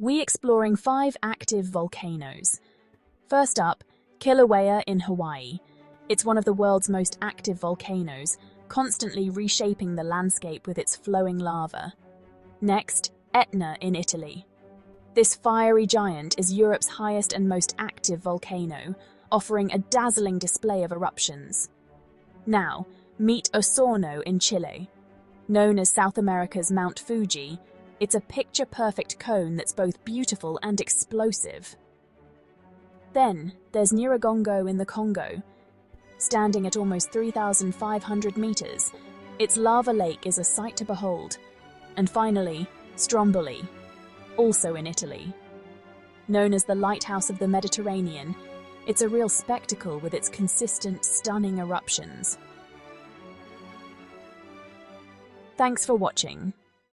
we exploring 5 active volcanoes. First up, Kīlauea in Hawaii. It's one of the world's most active volcanoes, constantly reshaping the landscape with its flowing lava. Next, Etna in Italy. This fiery giant is Europe's highest and most active volcano, offering a dazzling display of eruptions. Now, meet Osorno in Chile. Known as South America's Mount Fuji, it's a picture-perfect cone that's both beautiful and explosive. Then, there's Nyiragongo in the Congo. Standing at almost 3,500 meters, its lava lake is a sight to behold. And finally, Stromboli, also in Italy. Known as the Lighthouse of the Mediterranean, it's a real spectacle with its consistent, stunning eruptions. Thanks for watching.